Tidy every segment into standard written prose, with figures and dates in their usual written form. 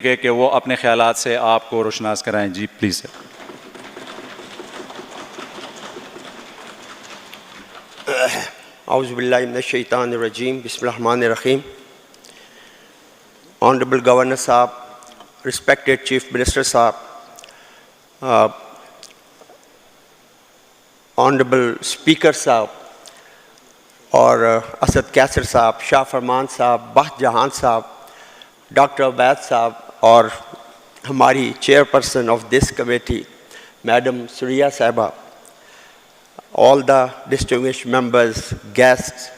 कि वो अपने ख्यालात से आपको रोशनास कराएं। जी please. Auzubillahi minash-shaytanir-rajim. Bismillahir-rahmanir-rahim. Honorable Governor Sahab, respected Chief Minister Sahab, Honorable Speaker Sahab, और असद कैसर साहब, शाह फरमान साहब, बाह जहान साहब, डॉक्टर अवैद साहब और हमारी chairperson of this committee madam Suriya साहिबा, all the distinguished members, guests,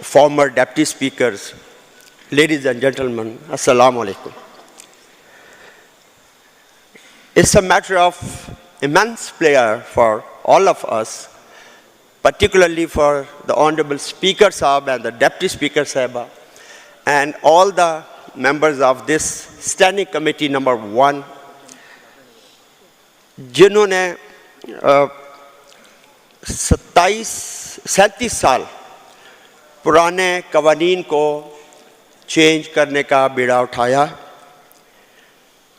former deputy speakers, ladies and gentlemen, assalamu alaikum. It's a matter of immense pleasure for all of us, particularly for the Honorable Speaker Sahab and the Deputy Speaker Sahiba, and all the members of this Standing Committee number 1, जिन्होंने 37 साल पुराने कवानीन को change करने का बीड़ा उठाया,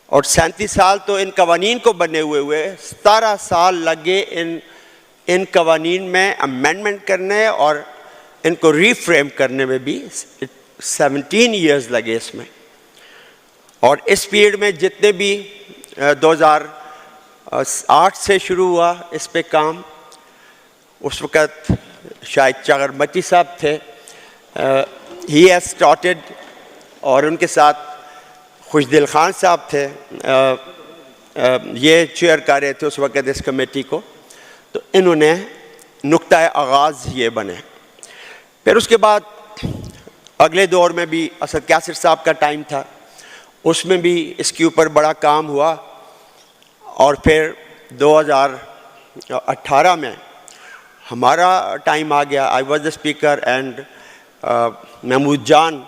और 37 साल तो इन कवानीन को बने हुए 17 साल लगे इन कवानीन में अमेंडमेंट करने और इनको रीफ्रेम करने में भी 17 इयर्स लगे इसमें। और इस पीरियड में जितने भी 2008 से शुरू हुआ इस पे काम, उस वक़्त शायद चागरमती साहब थे, ही हैज़ स्टार्टेड, और उनके साथ खुशदिल खान साहब थे, ये चेयर कर रहे थे उस वक़्त इस कमेटी को, तो इन्होंने नुक्ता आगाज़ ये बने। फिर उसके बाद अगले दौर में भी असद कैसर साहब का टाइम था, उसमें भी इसके ऊपर बड़ा काम हुआ, और फिर 2018 में हमारा टाइम आ गया। I was the speaker and Mahmood Jan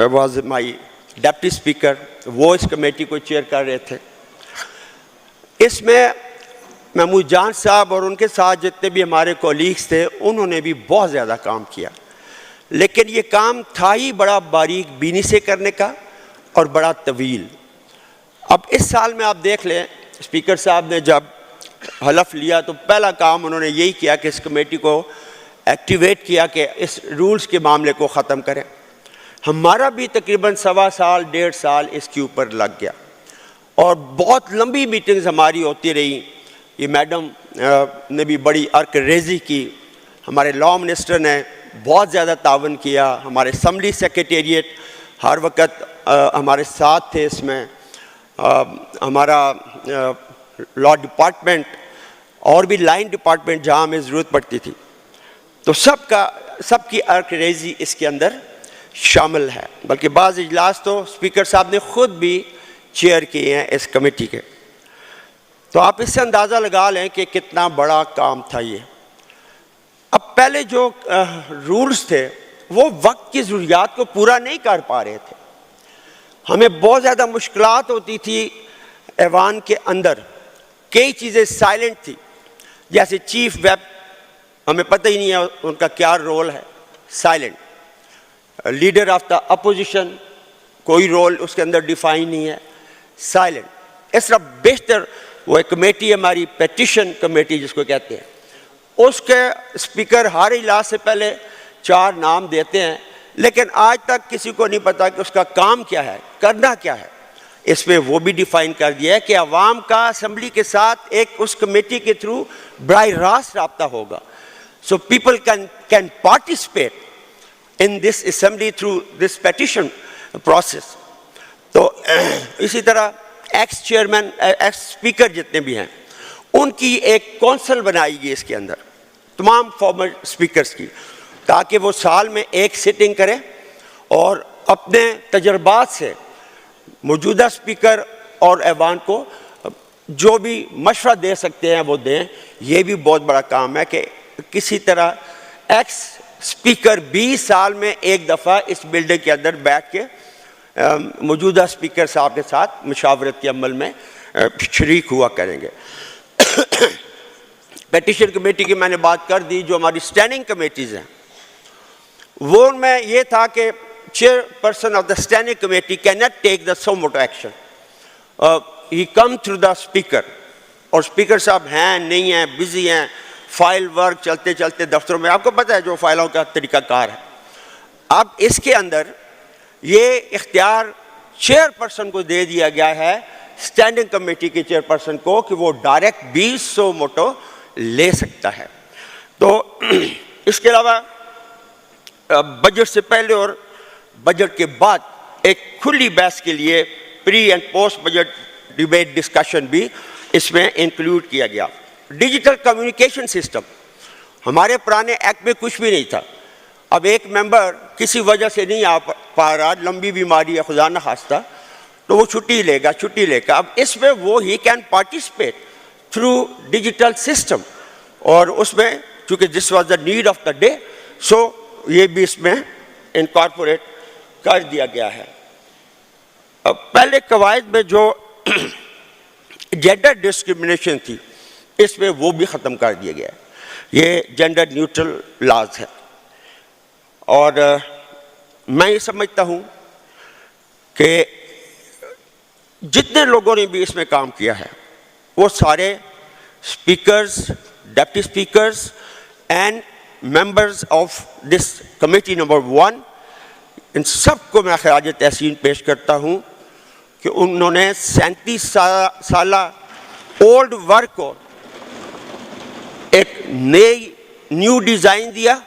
was my deputy speaker, वो इस कमेटी को चेयर कर रहे थे। इसमें महमूद जान साहब और उनके साथ जितने भी हमारे कोलीग्स थे, उन्होंने भी बहुत ज़्यादा काम किया, लेकिन ये काम था ही बड़ा बारीक बीनी से करने का और बड़ा तवील। अब इस साल में आप देख लें, स्पीकर साहब ने जब हलफ लिया तो पहला काम उन्होंने यही किया कि इस कमेटी को एक्टिवेट किया कि इस रूल्स के मामले को ख़त्म करें। हमारा भी तकरीबन 1.25 साल 1.5 साल इसके ऊपर लग गया, और बहुत लंबी मीटिंग्स हमारी होती रही। ये मैडम ने भी बड़ी अर्क रेजी की, हमारे लॉ मिनिस्टर ने बहुत ज़्यादा तावन किया, हमारे असम्बली सेक्रेटेरिएट हर वक्त हमारे साथ थे इसमें, हमारा लॉ डिपार्टमेंट और भी लाइन डिपार्टमेंट जहाँ हमें ज़रूरत पड़ती थी, तो सबकी अर्क रेजी इसके अंदर शामिल है। बल्कि बाज़ इजलास तो स्पीकर साहब ने ख़ुद भी चेयर किए हैं इस कमेटी के। तो आप इससे अंदाज़ा लगा लें कि कितना बड़ा काम था ये। अब पहले जो रूल्स थे वो वक्त की ज़रूरियात को पूरा नहीं कर पा रहे थे, हमें बहुत ज़्यादा मुश्किलात होती थी ऐवान के अंदर, कई चीज़ें साइलेंट थी, जैसे चीफ वेब, हमें पता ही नहीं है उनका क्या रोल है, silent. Leader of the opposition, कोई रोल उसके अंदर डिफाइन नहीं है, साइलेंट। इस तरह बेशतर वो एक कमेटी हमारी पेटिशन कमेटी जिसको कहते हैं, उसके स्पीकर हर इजलास से पहले 4 नाम देते हैं, लेकिन आज तक किसी को नहीं पता कि उसका काम क्या है, करना क्या है। इसमें वो भी डिफाइन कर दिया है कि अवाम का असम्बली के साथ एक उस कमेटी के थ्रू बराह रास्त रब्ता होगा, so people can participate in this assembly through this petition process. तो इसी तरह एक्स चेयरमैन, एक्स स्पीकर जितने भी हैं, उनकी एक कौंसल बनाई गई इसके अंदर तमाम फॉर्मर स्पीकर्स की, ताकि वो साल में एक सिटिंग करें और अपने तजर्बात से मौजूदा स्पीकर और ऐवान को जो भी मशवरा दे सकते हैं वो दें। ये भी बहुत बड़ा काम है कि किसी तरह एक्स स्पीकर 20 साल में एक दफ़ा इस बिल्डिंग के अंदर बैठ के मौजूदा स्पीकर साहब के साथ मशावरत के अमल में शरीक हुआ करेंगे। पेटिशन कमेटी की मैंने बात कर दी। जो हमारी स्टैंडिंग कमेटीज़ हैं वो उनमें ये था कि chairperson of the standing committee cannot take the suo motu action. He come through the speaker, और स्पीकर साहब हैं नहीं हैं, बिजी हैं, फाइल वर्क चलते चलते दफ्तरों में, आपको पता है जो फाइलों का तरीकाकार है। अब इसके अंदर ये इख्तियार चेयरपर्सन को दे दिया गया है, स्टैंडिंग कमेटी के चेयरपर्सन को, कि वो डायरेक्ट 20 मोटो ले सकता है। तो इसके अलावा बजट से पहले और बजट के बाद एक खुली बहस के लिए pre and post budget debate discussion भी इसमें इंक्लूड किया गया। डिजिटल कम्युनिकेशन सिस्टम, हमारे पुराने एक्ट में कुछ भी नहीं था। अब एक मेंबर किसी वजह से नहीं आ पा रहा, लंबी बीमारी है खुदा न खास्ता, तो वो छुट्टी लेगा। अब इसमें वो ही can participate through digital system, और उसमें चूँकि this was the need of the day, so ये भी इसमें इनकॉर्पोरेट कर दिया गया है। अब पहले कवायद में जो जेंडर डिस्क्रिमिनेशन थी, इसमें वो भी ख़त्म कर दिया गया है। ये जेंडर न्यूट्रल लॉज है, और मैं ये समझता हूँ कि जितने लोगों ने भी इसमें काम किया है, वो सारे speakers, deputy speakers and members of this committee number 1, इन सब को मैं खराज तहसीन पेश करता हूँ कि उन्होंने 37 साल ओल्ड वर्क को एक न्यू डिज़ाइन दिया,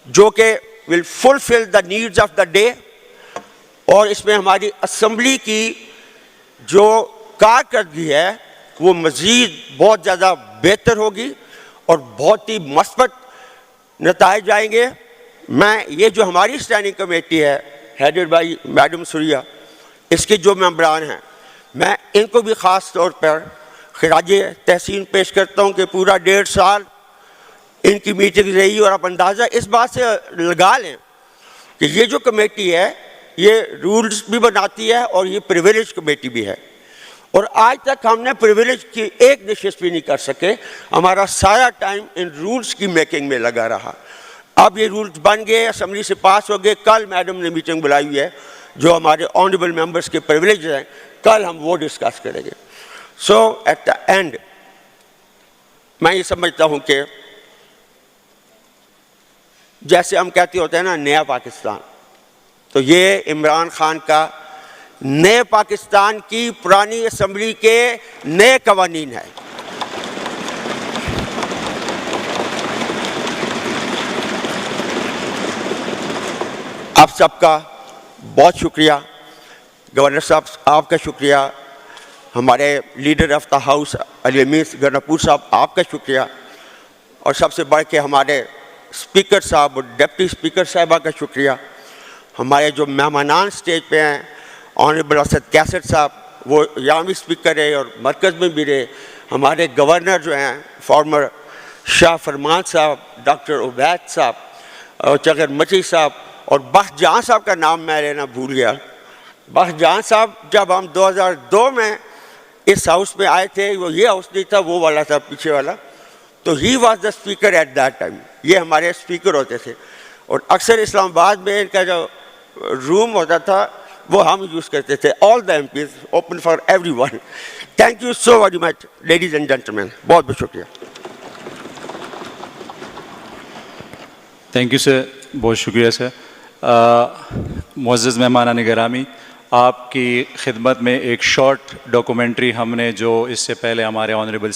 जो कि will fulfil the needs of the day, और इसमें हमारी असम्बली की जो कारकर्दगी है वो मज़ीद बहुत ज़्यादा बेहतर होगी और बहुत ही मस्बत नताइज आएंगे। मैं ये जो हमारी स्टैंडिंग कमेटी है हेडेड बाई मैडम सूर्या, इसके जो मेंबरान हैं, मैं इनको भी ख़ास तौर पर खराज तहसीन पेश करता हूँ कि पूरा 1.5 साल इनकी मीटिंग रही, और आप अंदाज़ा इस बात से लगा लें कि ये जो कमेटी है ये रूल्स भी बनाती है और ये प्रिविलेज कमेटी भी है, और आज तक हमने प्रिविलेज की एक नशिस्त भी नहीं कर सके। हमारा सारा टाइम इन रूल्स की मेकिंग में लगा रहा। अब ये रूल्स बन गए, असम्बली से पास हो गए। कल मैडम ने मीटिंग बुलाई हुई है, जो हमारे ऑनरेबल मेंबर्स के प्रिविलेज हैं, कल हम वो डिस्कस करेंगे। सो एट द एंड मैं ये समझता हूँ कि जैसे हम कहते होते हैं ना नया पाकिस्तान, तो ये इमरान खान का नए पाकिस्तान की पुरानी असम्बली के नए कवानीन है। आप सबका बहुत शुक्रिया, गवर्नर साहब आपका शुक्रिया, हमारे leader of the house Ali अमीर गनपुर साहब आपका शुक्रिया, और सबसे बढ़ के हमारे स्पीकर साहब और डिप्टी स्पीकर साहिबा का शुक्रिया। हमारे जो मेहमानान स्टेज पे हैं, ऑनरेबल असद कैसर साहब, वो यहाँ भी स्पीकर रहे और मरकज़ में भी रहे। हमारे गवर्नर जो हैं फॉर्मर शाह फरमान साहब, डॉक्टर उबैद साहब, और चगर मची साहब, और बख्तजान साहब का नाम मैं लेना भूल गया। बख्तजान साहब जब हम 2002 में इस हाउस में आए थे, वो ये हाउस नहीं था, वो वाला था पीछे वाला, तो he was the speaker at that time. ये हमारे स्पीकर होते थे, और अक्सर इस्लामाबाद में इनका जो रूम होता था वो हम यूज़ करते थे। All the MPs open for everyone. Thank you so very much ladies and gentleman, बहुत बहुत शुक्रिया। थैंक यू सर, बहुत शुक्रिया सर। मुअज़्ज़ज़ मेहमानान गिरामी, आपकी खिदमत में एक शॉर्ट डॉक्यूमेंट्री हमने जो इससे पहले हमारे ऑनरेबल